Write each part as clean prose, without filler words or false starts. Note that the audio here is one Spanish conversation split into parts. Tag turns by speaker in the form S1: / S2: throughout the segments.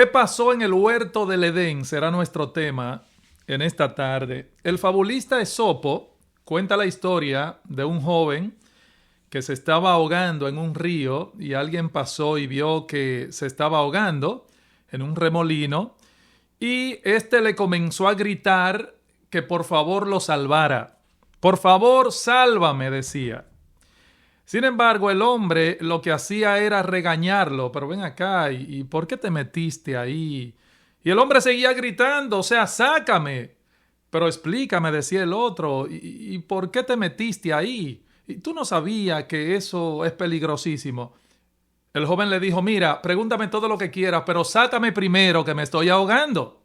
S1: ¿Qué pasó en el huerto del Edén? Será nuestro tema en esta tarde. El fabulista Esopo cuenta la historia de un joven que se estaba ahogando en un río y alguien pasó y vio que se estaba ahogando en un remolino y este le comenzó a gritar que por favor lo salvara. Por favor, sálvame, decía. Sin embargo, el hombre lo que hacía era regañarlo, pero ven acá, ¿y por qué te metiste ahí? Y el hombre seguía gritando, o sea, sácame. Pero explícame, decía el otro, ¿y por qué te metiste ahí? Y tú no sabías que eso es peligrosísimo. El joven le dijo, mira, pregúntame todo lo que quieras, pero sácame primero que me estoy ahogando.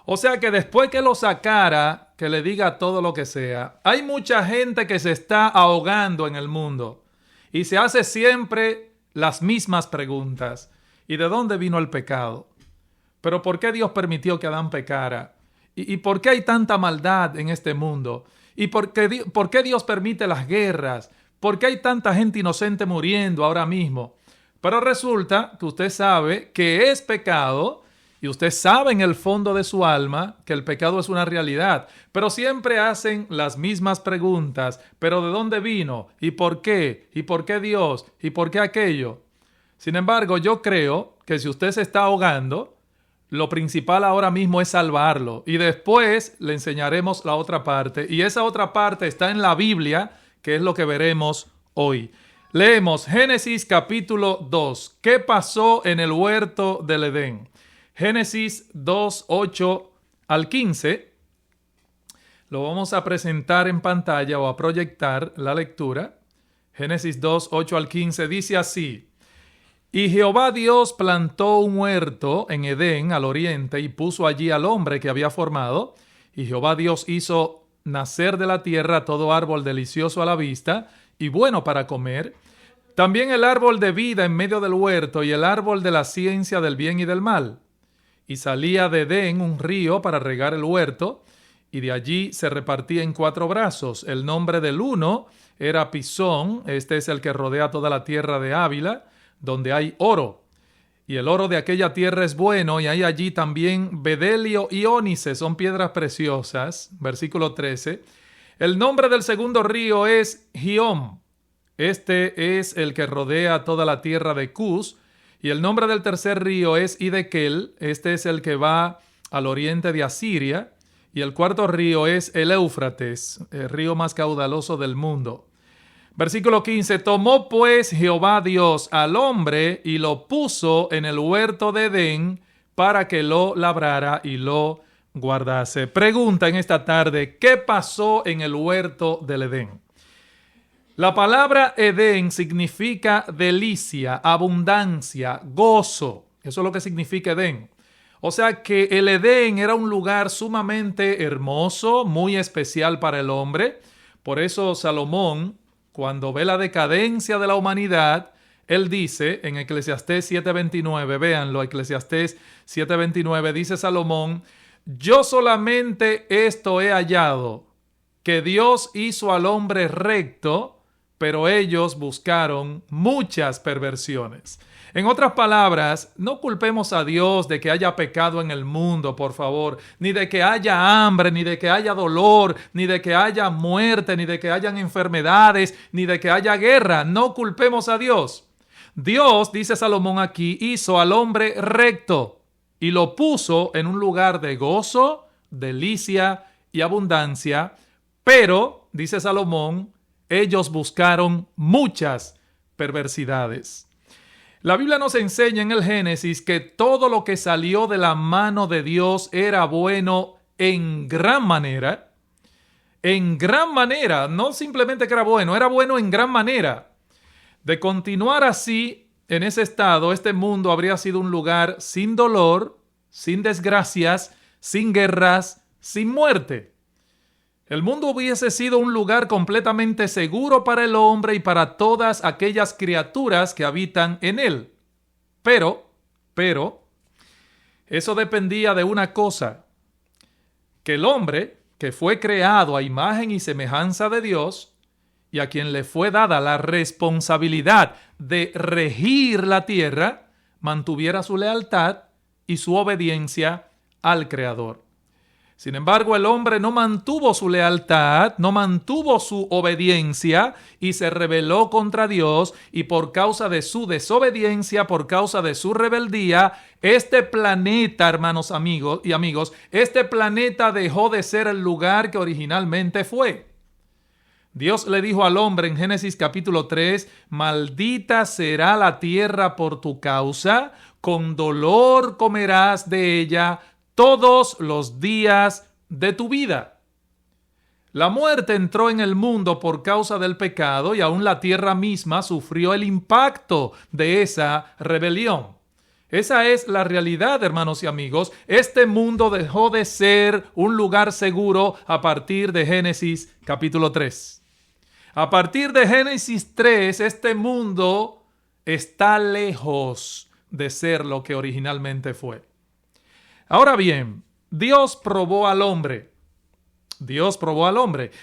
S1: O sea que después que lo sacara, que le diga todo lo que sea. Hay mucha gente que se está ahogando en el mundo y se hace siempre las mismas preguntas. ¿Y de dónde vino el pecado? ¿Pero por qué Dios permitió que Adán pecara? ¿Y por qué hay tanta maldad en este mundo? ¿Y por qué Dios permite las guerras? ¿Por qué hay tanta gente inocente muriendo ahora mismo? Pero resulta que usted sabe que es pecado y usted sabe en el fondo de su alma que el pecado es una realidad. Pero siempre hacen las mismas preguntas. ¿Pero de dónde vino? ¿Y por qué? ¿Y por qué Dios? ¿Y por qué aquello? Sin embargo, yo creo que si usted se está ahogando, lo principal ahora mismo es salvarlo. Y después le enseñaremos la otra parte. Y esa otra parte está en la Biblia, que es lo que veremos hoy. Leemos Génesis capítulo 2. ¿Qué pasó en el huerto del Edén? Génesis 2, 8 al 15. Lo vamos a presentar en pantalla o a proyectar la lectura. Génesis 2, 8 al 15 dice así. Y Jehová Dios plantó un huerto en Edén al oriente y puso allí al hombre que había formado. Y Jehová Dios hizo nacer de la tierra todo árbol delicioso a la vista y bueno para comer. También el árbol de vida en medio del huerto y el árbol de la ciencia del bien y del mal. Y salía de Edén un río para regar el huerto, y de allí se repartía en 4 brazos. El nombre del uno era Pisón, este es el que rodea toda la tierra de Ávila, donde hay oro. Y el oro de aquella tierra es bueno, y hay allí también bedelio y ónice, son piedras preciosas. Versículo 13. El nombre del segundo río es Gihón. Este es el que rodea toda la tierra de Cus. Y el nombre del tercer río es Hidekel. Este es el que va al oriente de Asiria. Y el cuarto río es el Éufrates, el río más caudaloso del mundo. Versículo 15. Tomó pues Jehová Dios al hombre y lo puso en el huerto de Edén para que lo labrara y lo guardase. Pregunta en esta tarde, ¿qué pasó en el huerto del Edén? La palabra Edén significa delicia, abundancia, gozo. Eso es lo que significa Edén. O sea que el Edén era un lugar sumamente hermoso, muy especial para el hombre. Por eso Salomón, cuando ve la decadencia de la humanidad, él dice en Eclesiastés 7:29, véanlo, Eclesiastés 7:29, dice Salomón, yo solamente esto he hallado, que Dios hizo al hombre recto, pero ellos buscaron muchas perversiones. En otras palabras, no culpemos a Dios de que haya pecado en el mundo, por favor, ni de que haya hambre, ni de que haya dolor, ni de que haya muerte, ni de que hayan enfermedades, ni de que haya guerra. No culpemos a Dios. Dios, dice Salomón aquí, hizo al hombre recto y lo puso en un lugar de gozo, delicia y abundancia, pero, dice Salomón, ellos buscaron muchas perversidades. La Biblia nos enseña en el Génesis que todo lo que salió de la mano de Dios era bueno en gran manera. En gran manera, no simplemente que era bueno en gran manera. De continuar así, en ese estado, este mundo habría sido un lugar sin dolor, sin desgracias, sin guerras, sin muerte. El mundo hubiese sido un lugar completamente seguro para el hombre y para todas aquellas criaturas que habitan en él. Pero, eso dependía de una cosa, que el hombre, que fue creado a imagen y semejanza de Dios, y a quien le fue dada la responsabilidad de regir la tierra, mantuviera su lealtad y su obediencia al Creador. Sin embargo, el hombre no mantuvo su lealtad, no mantuvo su obediencia y se rebeló contra Dios, y por causa de su desobediencia, por causa de su rebeldía, este planeta, hermanos y amigos, este planeta dejó de ser el lugar que originalmente fue. Dios le dijo al hombre en Génesis capítulo 3, maldita será la tierra por tu causa, con dolor comerás de ella todos los días de tu vida. La muerte entró en el mundo por causa del pecado y aún la tierra misma sufrió el impacto de esa rebelión. Esa es la realidad, hermanos y amigos. Este mundo dejó de ser un lugar seguro a partir de Génesis capítulo 3. A partir de Génesis 3, este mundo está lejos de ser lo que originalmente fue. Ahora bien, Dios probó al hombre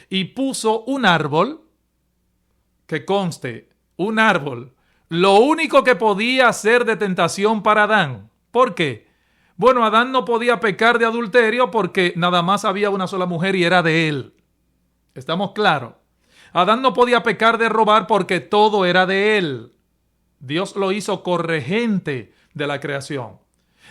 S1: y puso un árbol, que conste, un árbol, lo único que podía ser de tentación para Adán. ¿Por qué? Bueno, Adán no podía pecar de adulterio porque nada más había una sola mujer y era de él. ¿Estamos claros? Adán no podía pecar de robar porque todo era de él. Dios lo hizo corregente de la creación.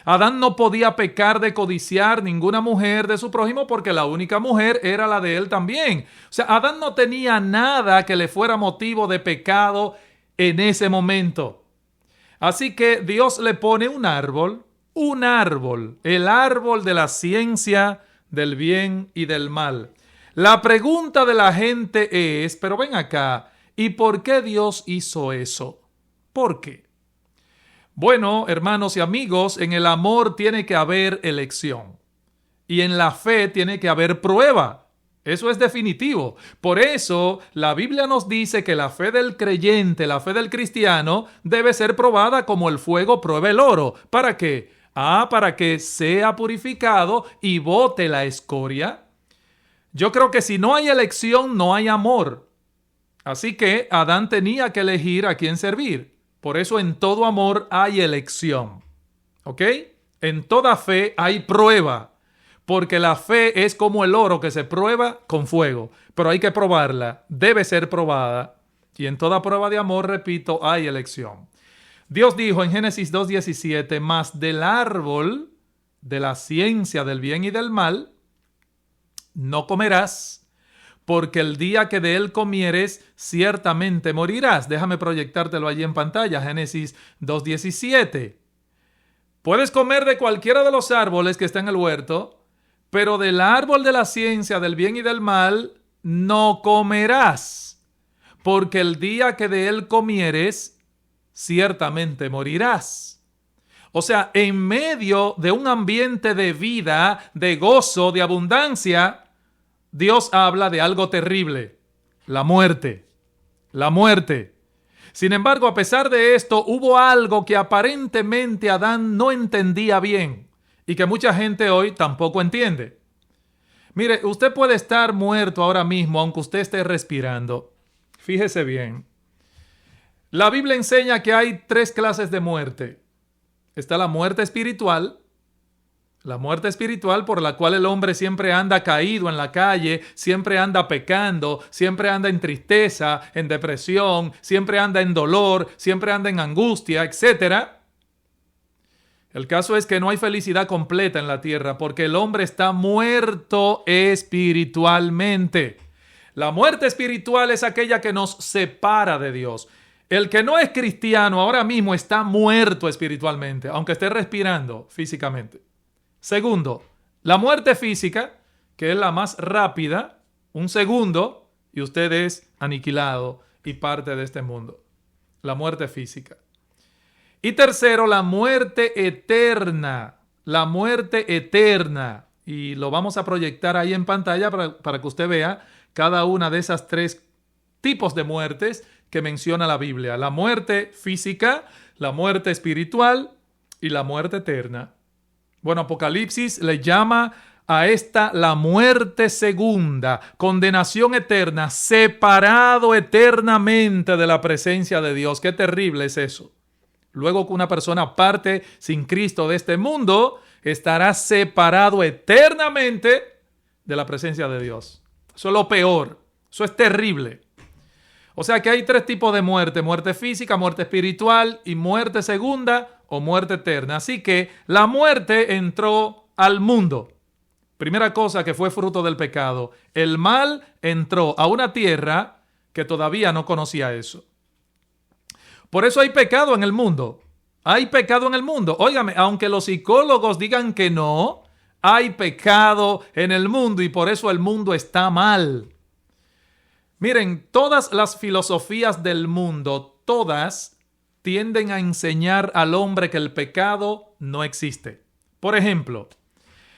S1: Adán no podía pecar de codiciar ninguna mujer de su prójimo porque la única mujer era la de él también. O sea, Adán no tenía nada que le fuera motivo de pecado en ese momento. Así que Dios le pone un árbol, el árbol de la ciencia del bien y del mal. La pregunta de la gente es, pero ven acá, ¿y por qué Dios hizo eso? ¿Por qué? Bueno, hermanos y amigos, en el amor tiene que haber elección y en la fe tiene que haber prueba. Eso es definitivo. Por eso la Biblia nos dice que la fe del creyente, la fe del cristiano, debe ser probada como el fuego prueba el oro. ¿Para qué? Para que sea purificado y bote la escoria. Yo creo que si no hay elección, no hay amor. Así que Adán tenía que elegir a quién servir. Por eso en todo amor hay elección. ¿Ok? En toda fe hay prueba. Porque la fe es como el oro que se prueba con fuego. Pero hay que probarla. Debe ser probada. Y en toda prueba de amor, repito, hay elección. Dios dijo en Génesis 2:17, mas del árbol de la ciencia del bien y del mal no comerás, porque el día que de él comieres, ciertamente morirás. Déjame proyectártelo allí en pantalla, Génesis 2:17. Puedes comer de cualquiera de los árboles que está en el huerto, pero del árbol de la ciencia del bien y del mal no comerás, porque el día que de él comieres, ciertamente morirás. O sea, en medio de un ambiente de vida, de gozo, de abundancia, Dios habla de algo terrible, la muerte. La muerte. Sin embargo, a pesar de esto, hubo algo que aparentemente Adán no entendía bien y que mucha gente hoy tampoco entiende. Mire, usted puede estar muerto ahora mismo aunque usted esté respirando. Fíjese bien. La Biblia enseña que hay 3 clases de muerte. Está la muerte espiritual por la cual el hombre siempre anda caído en la calle, siempre anda pecando, siempre anda en tristeza, en depresión, siempre anda en dolor, siempre anda en angustia, etc. El caso es que no hay felicidad completa en la tierra porque el hombre está muerto espiritualmente. La muerte espiritual es aquella que nos separa de Dios. El que no es cristiano ahora mismo está muerto espiritualmente, aunque esté respirando físicamente. Segundo, la muerte física, que es la más rápida, un segundo, y usted es aniquilado y parte de este mundo. La muerte física. Y tercero, la muerte eterna. La muerte eterna. Y lo vamos a proyectar ahí en pantalla para que usted vea cada una de esas 3 tipos de muertes que menciona la Biblia. La muerte física, la muerte espiritual y la muerte eterna. Bueno, Apocalipsis le llama a esta la muerte segunda, condenación eterna, separado eternamente de la presencia de Dios. Qué terrible es eso. Luego que una persona parte sin Cristo de este mundo, estará separado eternamente de la presencia de Dios. Eso es lo peor. Eso es terrible. O sea que hay 3 tipos de muerte: muerte física, muerte espiritual y muerte segunda o muerte eterna. Así que la muerte entró al mundo. Primera cosa que fue fruto del pecado. El mal entró a una tierra que todavía no conocía eso. Por eso hay pecado en el mundo. Hay pecado en el mundo. Óigame, aunque los psicólogos digan que no, hay pecado en el mundo y por eso el mundo está mal. Miren, todas las filosofías del mundo, todas tienden a enseñar al hombre que el pecado no existe. Por ejemplo,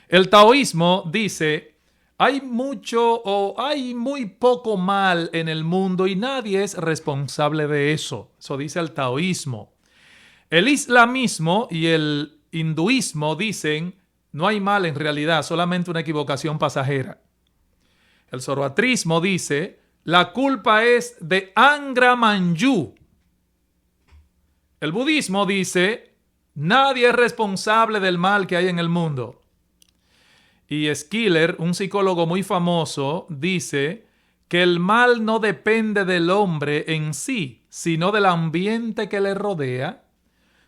S1: el taoísmo dice: hay mucho o hay muy poco mal en el mundo y nadie es responsable de eso. Eso dice el taoísmo. El islamismo y el hinduismo dicen: no hay mal en realidad, solamente una equivocación pasajera. El zoroastrismo dice: la culpa es de Angra Mainyu. El budismo dice: nadie es responsable del mal que hay en el mundo. Y Schiller, un psicólogo muy famoso, dice que el mal no depende del hombre en sí, sino del ambiente que le rodea.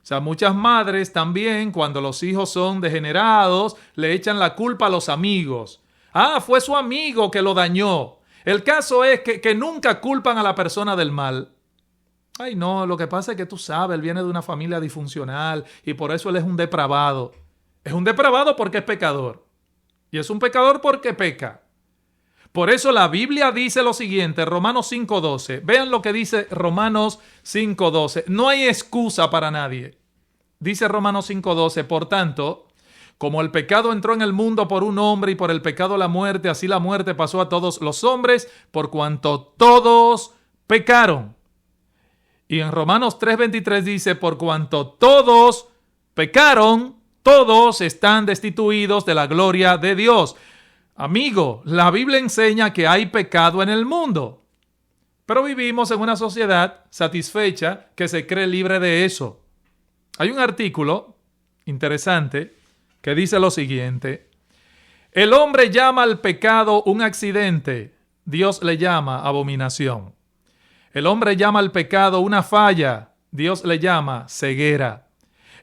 S1: O sea, muchas madres también, cuando los hijos son degenerados, le echan la culpa a los amigos. Ah, fue su amigo que lo dañó. El caso es que nunca culpan a la persona del mal. Ay, no, lo que pasa es que tú sabes, él viene de una familia disfuncional y por eso él es un depravado. Es un depravado porque es pecador. Y es un pecador porque peca. Por eso la Biblia dice lo siguiente, Romanos 5:12. Vean lo que dice Romanos 5:12. No hay excusa para nadie. Dice Romanos 5:12, por tanto, como el pecado entró en el mundo por un hombre y por el pecado la muerte, así la muerte pasó a todos los hombres por cuanto todos pecaron. Y en Romanos 3:23 dice, por cuanto todos pecaron, todos están destituidos de la gloria de Dios. Amigo, la Biblia enseña que hay pecado en el mundo, pero vivimos en una sociedad satisfecha que se cree libre de eso. Hay un artículo interesante que dice lo siguiente: el hombre llama al pecado un accidente, Dios le llama abominación. El hombre llama al pecado una falla, Dios le llama ceguera.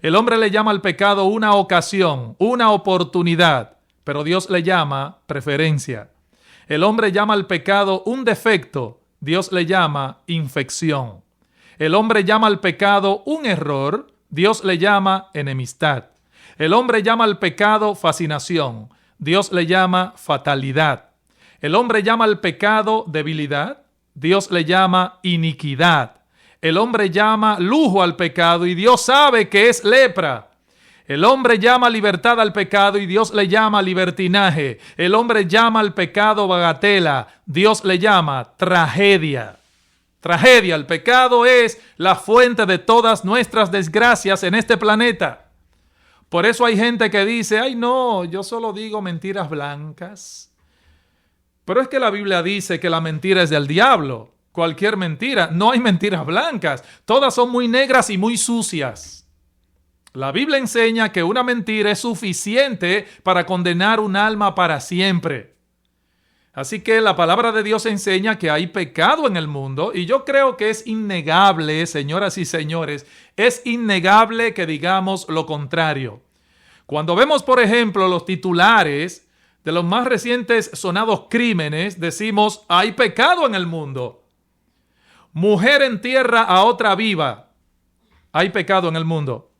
S1: El hombre le llama al pecado una ocasión, una oportunidad, pero Dios le llama preferencia. El hombre llama al pecado un defecto, Dios le llama infección. El hombre llama al pecado un error, Dios le llama enemistad. El hombre llama al pecado fascinación, Dios le llama fatalidad. El hombre llama al pecado debilidad, Dios le llama iniquidad. El hombre llama lujo al pecado y Dios sabe que es lepra. El hombre llama libertad al pecado y Dios le llama libertinaje. El hombre llama al pecado bagatela, Dios le llama tragedia. Tragedia, el pecado es la fuente de todas nuestras desgracias en este planeta. Por eso hay gente que dice, ay no, yo solo digo mentiras blancas. Pero es que la Biblia dice que la mentira es del diablo. Cualquier mentira, no hay mentiras blancas. Todas son muy negras y muy sucias. La Biblia enseña que una mentira es suficiente para condenar un alma para siempre. Así que la palabra de Dios enseña que hay pecado en el mundo y yo creo que es innegable, señoras y señores, es innegable que digamos lo contrario. Cuando vemos, por ejemplo, los titulares de los más recientes sonados crímenes, decimos, hay pecado en el mundo. Mujer entierra a otra viva. Hay pecado en el mundo.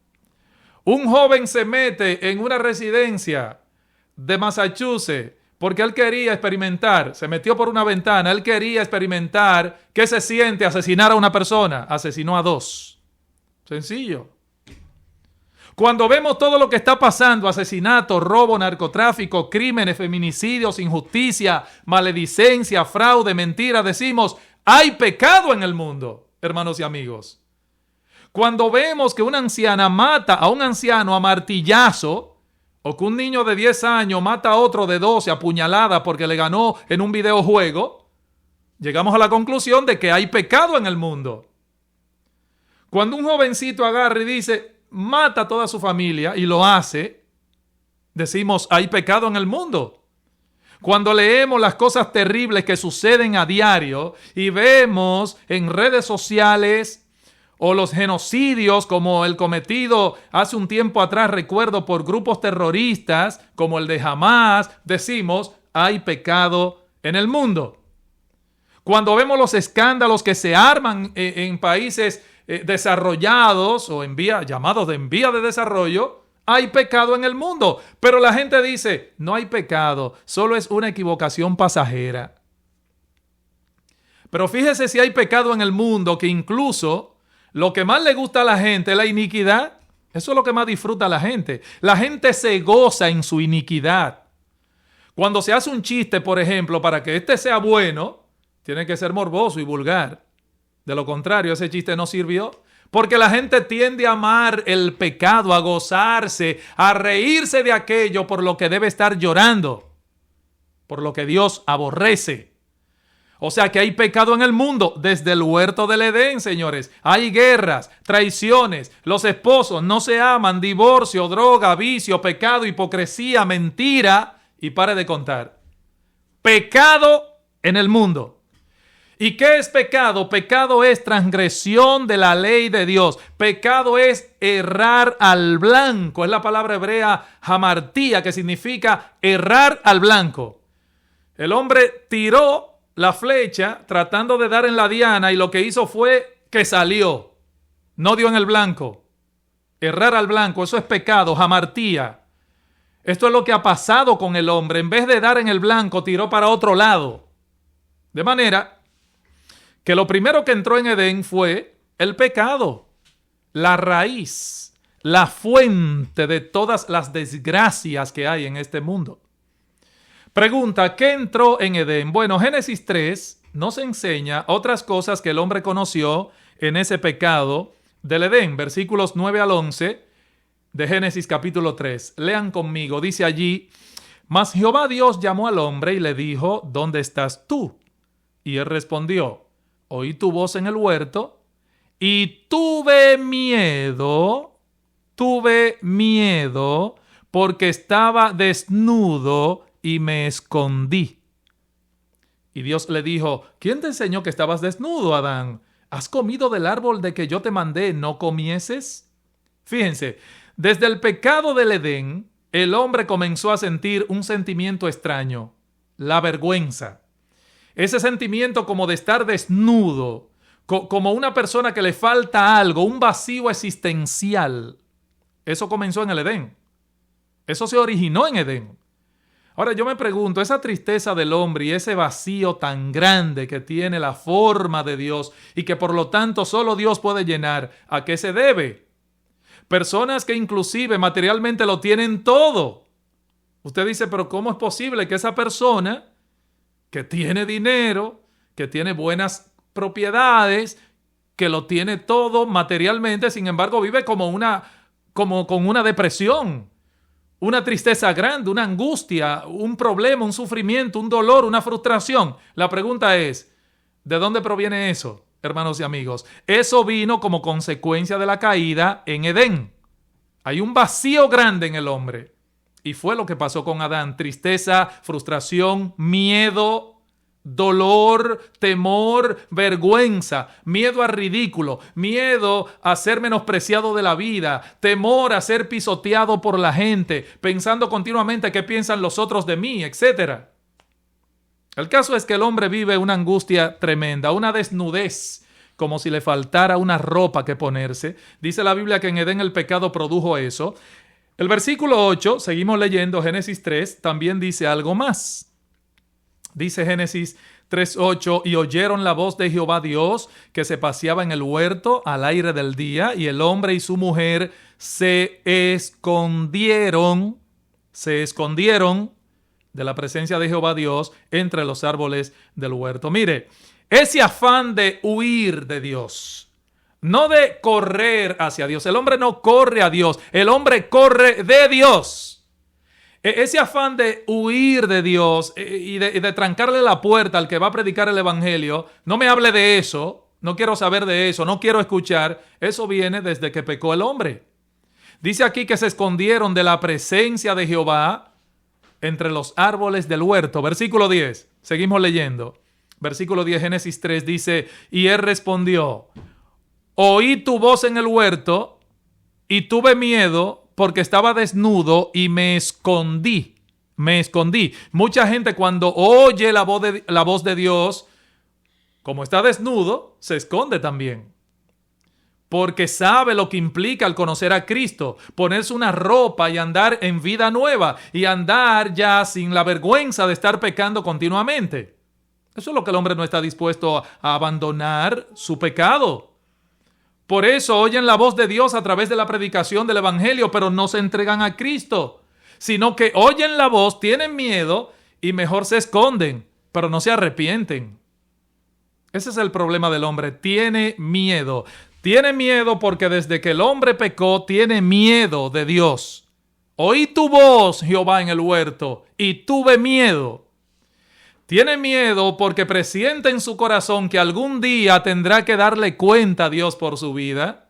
S1: Un joven se mete en una residencia de Massachusetts porque él quería experimentar, se metió por una ventana, él quería experimentar qué se siente asesinar a una persona. Asesinó a 2. Sencillo. Cuando vemos todo lo que está pasando, asesinato, robo, narcotráfico, crímenes, feminicidios, injusticia, maledicencia, fraude, mentira, decimos, hay pecado en el mundo, hermanos y amigos. Cuando vemos que una anciana mata a un anciano a martillazo, o que un niño de 10 años mata a otro de 12 a puñalada porque le ganó en un videojuego, llegamos a la conclusión de que hay pecado en el mundo. Cuando un jovencito agarra y dice, mata a toda su familia, y lo hace, decimos, hay pecado en el mundo. Cuando leemos las cosas terribles que suceden a diario y vemos en redes sociales o los genocidios como el cometido hace un tiempo atrás, recuerdo, por grupos terroristas como el de Hamas, decimos, hay pecado en el mundo. Cuando vemos los escándalos que se arman en países desarrollados o llamados en vía de desarrollo, hay pecado en el mundo. Pero la gente dice, no hay pecado, solo es una equivocación pasajera. Pero fíjese si hay pecado en el mundo, que incluso lo que más le gusta a la gente es la iniquidad. Eso es lo que más disfruta la gente. La gente se goza en su iniquidad. Cuando se hace un chiste, por ejemplo, para que este sea bueno, tiene que ser morboso y vulgar. De lo contrario, ese chiste no sirvió. Porque la gente tiende a amar el pecado, a gozarse, a reírse de aquello por lo que debe estar llorando, por lo que Dios aborrece. O sea que hay pecado en el mundo desde el huerto del Edén, señores. Hay guerras, traiciones, los esposos no se aman, divorcio, droga, vicio, pecado, hipocresía, mentira y pare de contar. Pecado en el mundo. ¿Y qué es pecado? Pecado es transgresión de la ley de Dios. Pecado es errar al blanco. Es la palabra hebrea hamartía, que significa errar al blanco. El hombre tiró la flecha tratando de dar en la diana y lo que hizo fue que salió. No dio en el blanco. Errar al blanco, eso es pecado, hamartía. Esto es lo que ha pasado con el hombre. En vez de dar en el blanco, tiró para otro lado. De manera que lo primero que entró en Edén fue el pecado, la raíz, la fuente de todas las desgracias que hay en este mundo. Pregunta, ¿qué entró en Edén? Bueno, Génesis 3 nos enseña otras cosas que el hombre conoció en ese pecado del Edén. Versículos 9 al 11 de Génesis capítulo 3. Lean conmigo, dice allí, mas Jehová Dios llamó al hombre y le dijo, ¿dónde estás tú? Y él respondió, oí tu voz en el huerto y tuve miedo porque estaba desnudo y me escondí. Y Dios le dijo, ¿quién te enseñó que estabas desnudo, Adán? ¿Has comido del árbol de que yo te mandé no comieses? Fíjense, desde el pecado del Edén, el hombre comenzó a sentir un sentimiento extraño, la vergüenza. Ese sentimiento como de estar desnudo, como una persona que le falta algo, un vacío existencial. Eso comenzó en el Edén. Eso se originó en Edén. Ahora yo me pregunto, esa tristeza del hombre y ese vacío tan grande que tiene la forma de Dios y que por lo tanto solo Dios puede llenar, ¿a qué se debe? Personas que inclusive materialmente lo tienen todo. Usted dice, pero ¿cómo es posible que esa persona que tiene dinero, que tiene buenas propiedades, que lo tiene todo materialmente, sin embargo vive como con una depresión, una tristeza grande, una angustia, un problema, un sufrimiento, un dolor, una frustración? La pregunta es, ¿de dónde proviene eso, hermanos y amigos? Eso vino como consecuencia de la caída en Edén. Hay un vacío grande en el hombre. Y fue lo que pasó con Adán. Tristeza, frustración, miedo, dolor, temor, vergüenza, miedo al ridículo, miedo a ser menospreciado de la vida, temor a ser pisoteado por la gente, pensando continuamente qué piensan los otros de mí, etc. El caso es que el hombre vive una angustia tremenda, una desnudez, como si le faltara una ropa que ponerse. Dice la Biblia que en Edén el pecado produjo eso. El versículo 8, seguimos leyendo Génesis 3, también dice algo más. Dice Génesis 3:8, y oyeron la voz de Jehová Dios que se paseaba en el huerto al aire del día, y el hombre y su mujer se escondieron de la presencia de Jehová Dios entre los árboles del huerto. Mire, ese afán de huir de Dios, no de correr hacia Dios. El hombre no corre a Dios, el hombre corre de Dios. Ese afán de huir de Dios y de trancarle la puerta al que va a predicar el evangelio, no me hable de eso. no quiero saber de eso, no quiero escuchar. Eso viene desde que pecó el hombre. Dice aquí que se escondieron de la presencia de Jehová entre los árboles del huerto. Versículo 10, seguimos leyendo. Versículo 10, Génesis 3 dice, y él respondió, oí tu voz en el huerto y tuve miedo porque estaba desnudo y me escondí. Me escondí. Mucha gente cuando oye la voz de Dios, como está desnudo, se esconde también. Porque sabe lo que implica el conocer a Cristo, ponerse una ropa y andar en vida nueva y andar ya sin la vergüenza de estar pecando continuamente. Eso es lo que el hombre no está dispuesto a abandonar su pecado. Por eso oyen la voz de Dios a través de la predicación del Evangelio, pero no se entregan a Cristo, sino que oyen la voz, tienen miedo y mejor se esconden, pero no se arrepienten. Ese es el problema del hombre, tiene miedo. Tiene miedo porque desde que el hombre pecó, tiene miedo de Dios. Oí tu voz, Jehová, en el huerto, y tuve miedo. Tiene miedo porque presiente en su corazón que algún día tendrá que darle cuenta a Dios por su vida.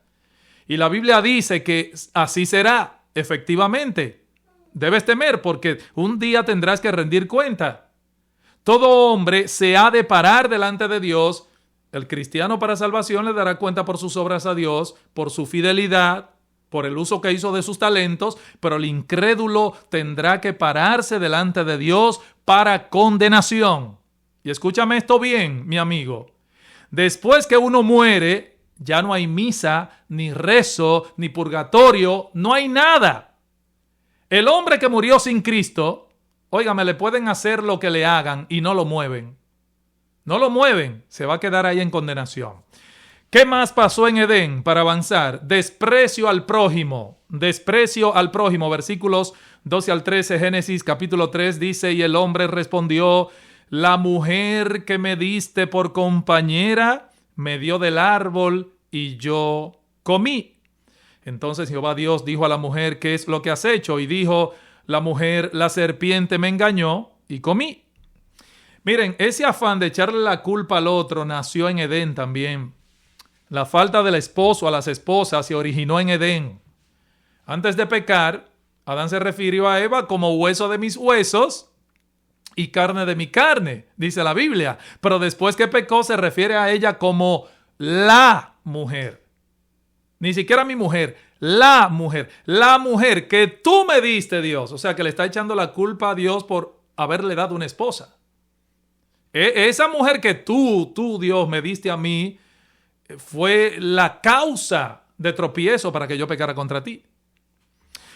S1: Y la Biblia dice que así será, efectivamente. Debes temer porque un día tendrás que rendir cuenta. Todo hombre se ha de parar delante de Dios. El cristiano para salvación le dará cuenta por sus obras a Dios, por su fidelidad, por el uso que hizo de sus talentos, pero el incrédulo tendrá que pararse delante de Dios para condenación. Y escúchame esto bien, mi amigo. Después que uno muere, ya no hay misa, ni rezo, ni purgatorio, no hay nada. El hombre que murió sin Cristo, óigame, le pueden hacer lo que le hagan y no lo mueven. No lo mueven, se va a quedar ahí en condenación. ¿Qué más pasó en Edén para avanzar? Desprecio al prójimo. Desprecio al prójimo. Versículos 12 al 13, Génesis capítulo 3 dice, y el hombre respondió, la mujer que me diste por compañera me dio del árbol y yo comí. Entonces Jehová Dios dijo a la mujer, ¿qué es lo que has hecho? Y dijo la mujer, la serpiente me engañó y comí. Miren, ese afán de echarle la culpa al otro nació en Edén también. La falta del esposo a las esposas se originó en Edén. Antes de pecar, Adán se refirió a Eva como hueso de mis huesos y carne de mi carne, dice la Biblia. Pero después que pecó se refiere a ella como la mujer. Ni siquiera mi mujer, la mujer que tú me diste, Dios. O sea que le está echando la culpa a Dios por haberle dado una esposa. Esa mujer que tú, Dios, me diste a mí, fue la causa de tropiezo para que yo pecara contra ti.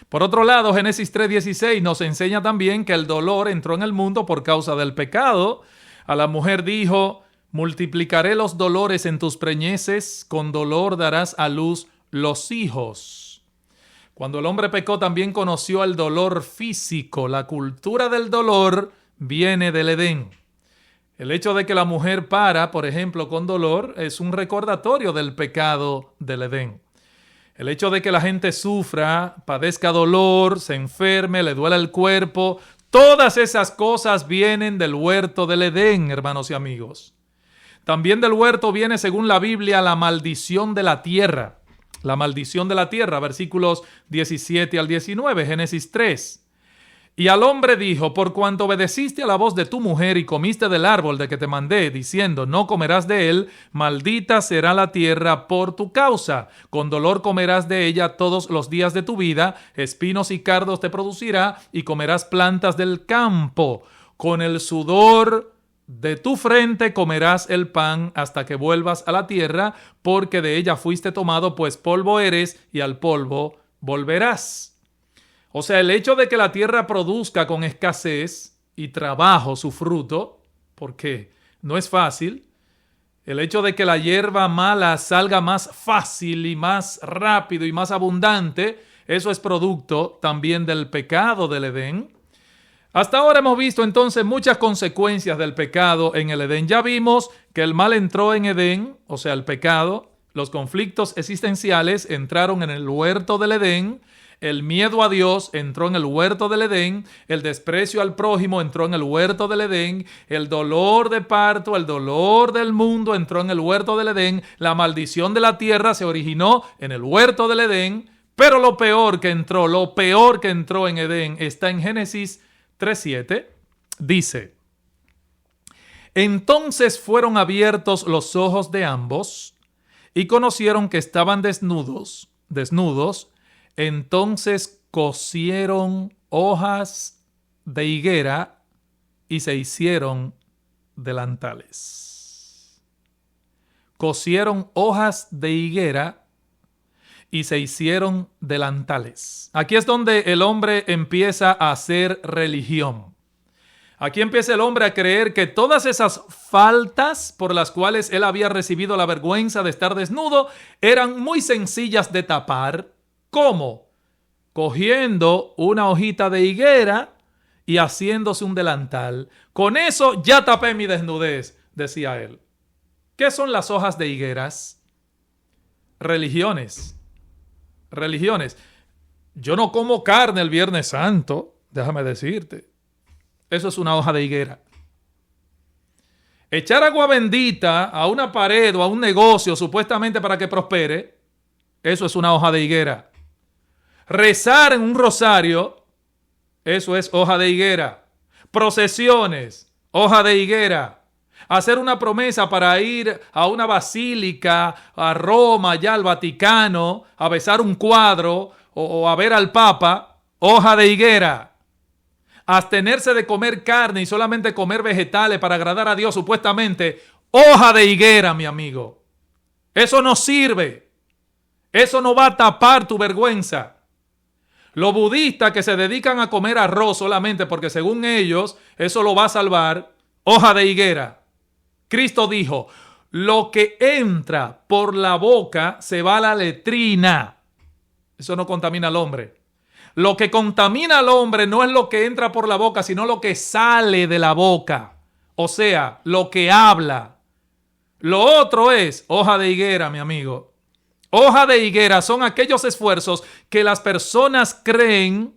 S1: Por otro lado, Génesis 3:16 nos enseña también que el dolor entró en el mundo por causa del pecado. A la mujer dijo, multiplicaré los dolores en tus preñeces, con dolor darás a luz los hijos. Cuando el hombre pecó también conoció el dolor físico. La cultura del dolor viene del Edén. El hecho de que la mujer para, por ejemplo, con dolor, es un recordatorio del pecado del Edén. El hecho de que la gente sufra, padezca dolor, se enferme, le duela el cuerpo, todas esas cosas vienen del huerto del Edén, hermanos y amigos. También del huerto viene, según la Biblia, la maldición de la tierra. La maldición de la tierra, versículos 17 al 19, Génesis 3. Y al hombre dijo, por cuanto obedeciste a la voz de tu mujer y comiste del árbol de que te mandé, diciendo, no comerás de él, maldita será la tierra por tu causa. Con dolor comerás de ella todos los días de tu vida, espinos y cardos te producirá, y comerás plantas del campo. Con el sudor de tu frente comerás el pan hasta que vuelvas a la tierra, porque de ella fuiste tomado, pues polvo eres, y al polvo volverás. O sea, el hecho de que la tierra produzca con escasez y trabajo su fruto, porque no es fácil, el hecho de que la hierba mala salga más fácil y más rápido y más abundante, eso es producto también del pecado del Edén. Hasta ahora hemos visto entonces muchas consecuencias del pecado en el Edén. Ya vimos que el mal entró en Edén, o sea, el pecado. Los conflictos existenciales entraron en el huerto del Edén. el miedo a Dios entró en el huerto del Edén, el desprecio al prójimo entró en el huerto del Edén, el dolor de parto, el dolor del mundo entró en el huerto del Edén, la maldición de la tierra se originó en el huerto del Edén, pero lo peor que entró en Edén está en Génesis 3:7, dice: entonces fueron abiertos los ojos de ambos y conocieron que estaban desnudos. Entonces cosieron hojas de higuera y se hicieron delantales. Cosieron hojas de higuera y se hicieron delantales. Aquí es donde el hombre empieza a hacer religión. Aquí empieza el hombre a creer que todas esas faltas por las cuales él había recibido la vergüenza de estar desnudo eran muy sencillas de tapar. ¿Cómo? Cogiendo una hojita de higuera y haciéndose un delantal. Con eso ya tapé mi desnudez, decía él. ¿Qué son las hojas de higueras? Religiones. Yo no como carne el Viernes Santo, déjame decirte. Eso es una hoja de higuera. Echar agua bendita a una pared o a un negocio supuestamente para que prospere, eso es una hoja de higuera. Rezar en un rosario, eso es hoja de higuera. Procesiones, hoja de higuera. Hacer una promesa para ir a una basílica, a Roma, allá al Vaticano, a besar un cuadro o a ver al Papa, hoja de higuera. Abstenerse de comer carne y solamente comer vegetales para agradar a Dios, supuestamente, hoja de higuera, mi amigo. Eso no sirve. Eso no va a tapar tu vergüenza. Los budistas que se dedican a comer arroz solamente porque según ellos eso lo va a salvar, hoja de higuera. Cristo dijo: lo que entra por la boca se va a la letrina. Eso no contamina al hombre. Lo que contamina al hombre no es lo que entra por la boca, sino lo que sale de la boca. O sea, lo que habla. Lo otro es hoja de higuera, mi amigo. Hoja de higuera son aquellos esfuerzos que las personas creen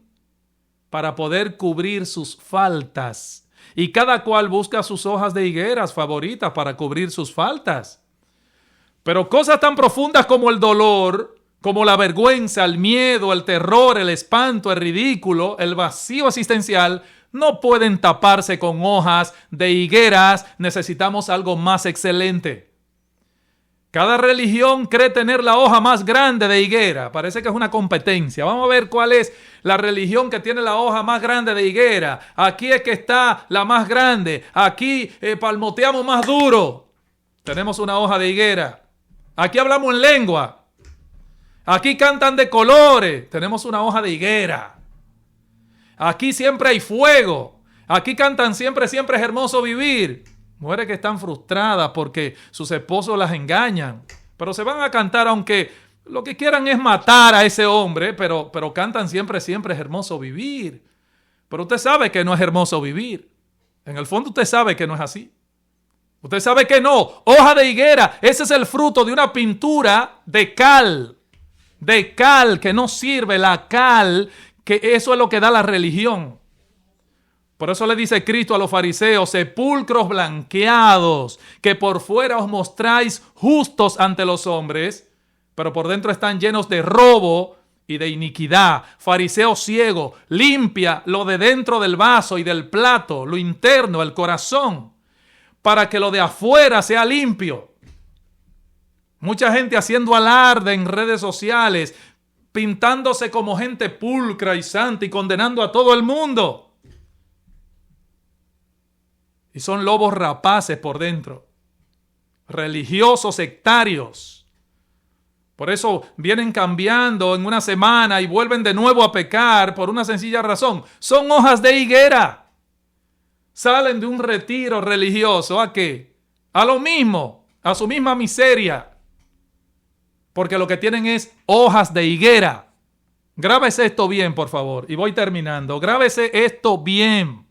S1: para poder cubrir sus faltas. Y cada cual busca sus hojas de higueras favoritas para cubrir sus faltas. Pero cosas tan profundas como el dolor, como la vergüenza, el miedo, el terror, el espanto, el ridículo, el vacío existencial, no pueden taparse con hojas de higueras. Necesitamos algo más excelente. Cada religión cree tener la hoja más grande de higuera. Parece que es una competencia. Vamos a ver cuál es la religión que tiene la hoja más grande de higuera. Aquí es que está la más grande. Aquí palmoteamos más duro. Tenemos una hoja de higuera. Aquí hablamos en lengua. Aquí cantan de colores. Tenemos una hoja de higuera. Aquí siempre hay fuego. Aquí cantan siempre, siempre es hermoso vivir. Mujeres que están frustradas porque sus esposos las engañan. Pero se van a cantar aunque lo que quieran es matar a ese hombre. Pero cantan siempre, siempre es hermoso vivir. Pero usted sabe que no es hermoso vivir. En el fondo usted sabe que no es así. Usted sabe que no. Hoja de higuera. Ese es el fruto de una pintura de cal. De cal que no sirve, la cal, que eso es lo que da la religión. Por eso le dice Cristo a los fariseos: sepulcros blanqueados, que por fuera os mostráis justos ante los hombres, pero por dentro están llenos de robo y de iniquidad. Fariseo ciego, limpia lo de dentro del vaso y del plato, lo interno, el corazón, para que lo de afuera sea limpio. Mucha gente haciendo alarde en redes sociales, pintándose como gente pulcra y santa y condenando a todo el mundo. Y son lobos rapaces por dentro, religiosos sectarios. Por eso vienen cambiando en una semana y vuelven de nuevo a pecar por una sencilla razón. Son hojas de higuera. Salen de un retiro religioso, ¿a qué? A lo mismo, a su misma miseria. Porque lo que tienen es hojas de higuera. Grábese esto bien, por favor. Y voy terminando. Grábese esto bien.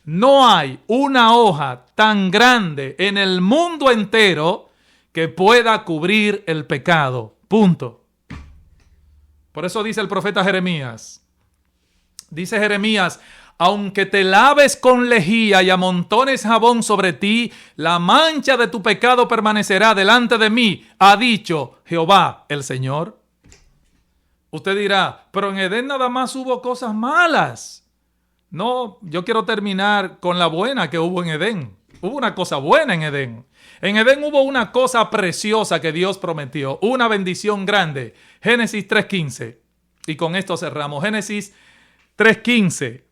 S1: No hay una hoja tan grande en el mundo entero que pueda cubrir el pecado. Punto. Por eso dice el profeta Jeremías. Dice Jeremías: aunque te laves con lejía y amontones jabón sobre ti, la mancha de tu pecado permanecerá delante de mí, ha dicho Jehová el Señor. Usted dirá, pero en Edén nada más hubo cosas malas. No, yo quiero terminar con la buena que hubo en Edén. Hubo una cosa buena en Edén. En Edén hubo una cosa preciosa que Dios prometió, una bendición grande. Génesis 3:15. Y con esto cerramos. Génesis 3:15.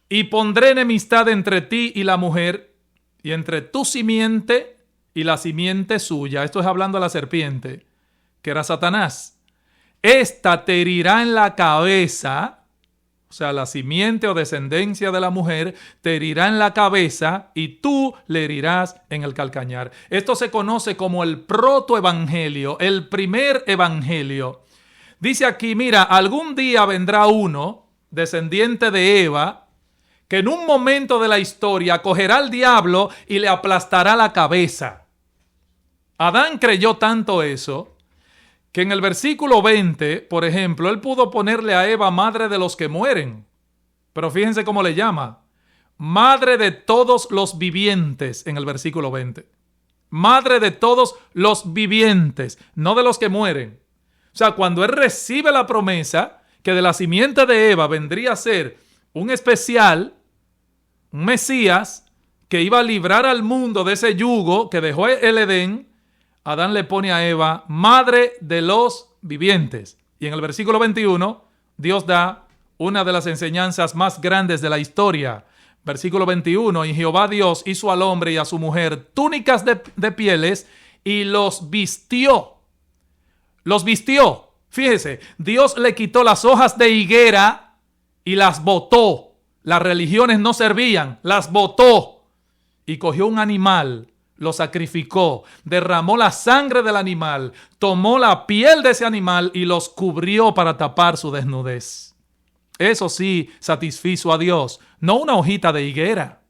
S1: Y pondré enemistad entre ti y la mujer, y entre tu simiente y la simiente suya. Esto es hablando a la serpiente, que era Satanás. Esta te herirá en la cabeza, o sea, la simiente o descendencia de la mujer te herirá en la cabeza y tú le herirás en el calcañar. Esto se conoce como el protoevangelio, el primer evangelio. Dice aquí, mira, algún día vendrá uno, descendiente de Eva, que en un momento de la historia cogerá al diablo y le aplastará la cabeza. Adán creyó tanto eso que en el versículo 20, por ejemplo, él pudo ponerle a Eva madre de los que mueren. Pero fíjense cómo le llama. Madre de todos los vivientes en el versículo 20. Madre de todos los vivientes, no de los que mueren. O sea, cuando él recibe la promesa que de la simiente de Eva vendría a ser un especial, un Mesías, que iba a librar al mundo de ese yugo que dejó el Edén, Adán le pone a Eva madre de los vivientes. Y en el versículo 21, Dios da una de las enseñanzas más grandes de la historia. Versículo 21, y Jehová Dios hizo al hombre y a su mujer túnicas de pieles y los vistió. Los vistió. Fíjese, Dios le quitó las hojas de higuera y las botó. Las religiones no servían, las botó. Y cogió un animal, lo sacrificó, derramó la sangre del animal, tomó la piel de ese animal y los cubrió para tapar su desnudez. Eso sí satisfizo a Dios, no una hojita de higuera.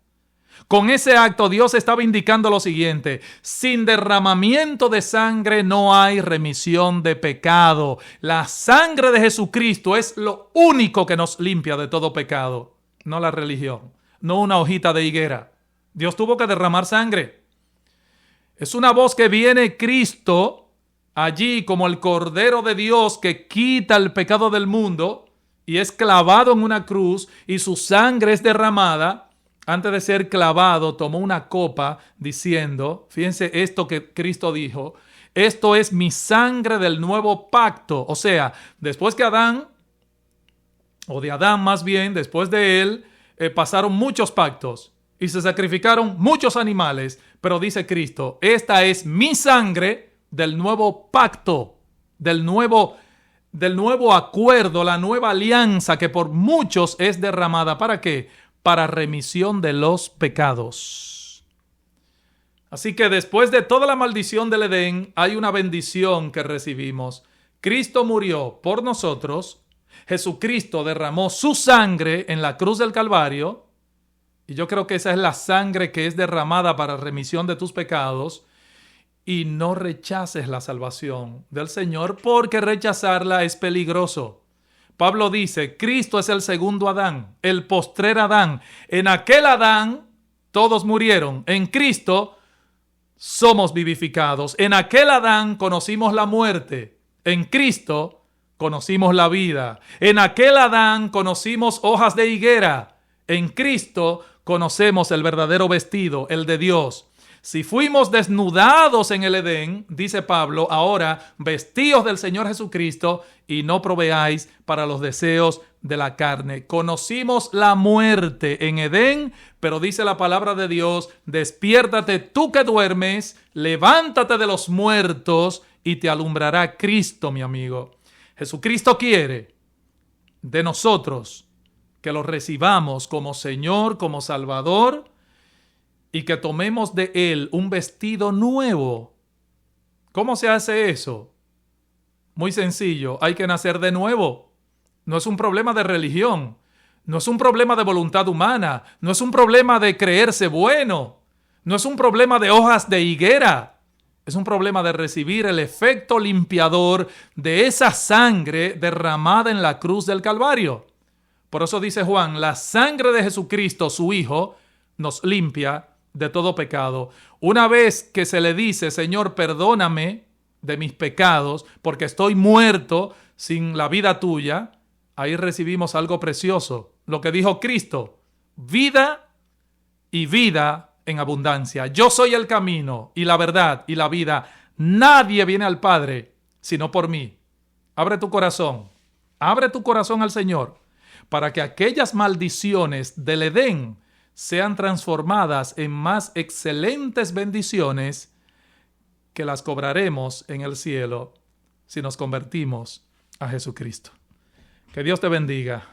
S1: Con ese acto Dios estaba indicando lo siguiente: sin derramamiento de sangre no hay remisión de pecado. La sangre de Jesucristo es lo único que nos limpia de todo pecado, no la religión, no una hojita de higuera. Dios tuvo que derramar sangre. Es una voz que viene Cristo allí como el Cordero de Dios que quita el pecado del mundo y es clavado en una cruz y su sangre es derramada. Antes de ser clavado, tomó una copa diciendo, fíjense esto que Cristo dijo, esto es mi sangre del nuevo pacto. O sea, después que Adán, o de Adán más bien, después de él, pasaron muchos pactos y se sacrificaron muchos animales, pero dice Cristo, esta es mi sangre del nuevo pacto, del nuevo acuerdo, la nueva alianza que por muchos es derramada. ¿Para qué? Para remisión de los pecados. Así que después de toda la maldición del Edén, hay una bendición que recibimos. Cristo murió por nosotros, Jesucristo derramó su sangre en la cruz del Calvario, y yo creo que esa es la sangre que es derramada para remisión de tus pecados. Y no rechaces la salvación del Señor, porque rechazarla es peligroso. Pablo dice, Cristo es el segundo Adán, el postrer Adán. En aquel Adán todos murieron. En Cristo somos vivificados. En aquel Adán conocimos la muerte. En Cristo conocimos la vida. En aquel Adán conocimos hojas de higuera. En Cristo conocemos el verdadero vestido, el de Dios. Si fuimos desnudados en el Edén, dice Pablo, ahora vestíos del Señor Jesucristo y no proveáis para los deseos de la carne. Conocimos la muerte en Edén, pero dice la palabra de Dios, despiértate tú que duermes, levántate de los muertos y te alumbrará Cristo, mi amigo. Jesucristo quiere de nosotros que lo recibamos como Señor, como Salvador, y que tomemos de Él un vestido nuevo. ¿Cómo se hace eso? Muy sencillo, hay que nacer de nuevo. No es un problema de religión, no es un problema de voluntad humana, no es un problema de creerse bueno, no es un problema de hojas de higuera. Es un problema de recibir el efecto limpiador de esa sangre derramada en la cruz del Calvario. Por eso dice Juan, la sangre de Jesucristo, su Hijo, nos limpia de todo pecado. Una vez que se le dice, Señor, perdóname de mis pecados, porque estoy muerto sin la vida tuya, ahí recibimos algo precioso. Lo que dijo Cristo, vida y vida en abundancia. Yo soy el camino y la verdad y la vida. Nadie viene al Padre sino por mí. Abre tu corazón al Señor, para que aquellas maldiciones del Edén sean transformadas en más excelentes bendiciones que las cobraremos en el cielo si nos convertimos a Jesucristo. Que Dios te bendiga.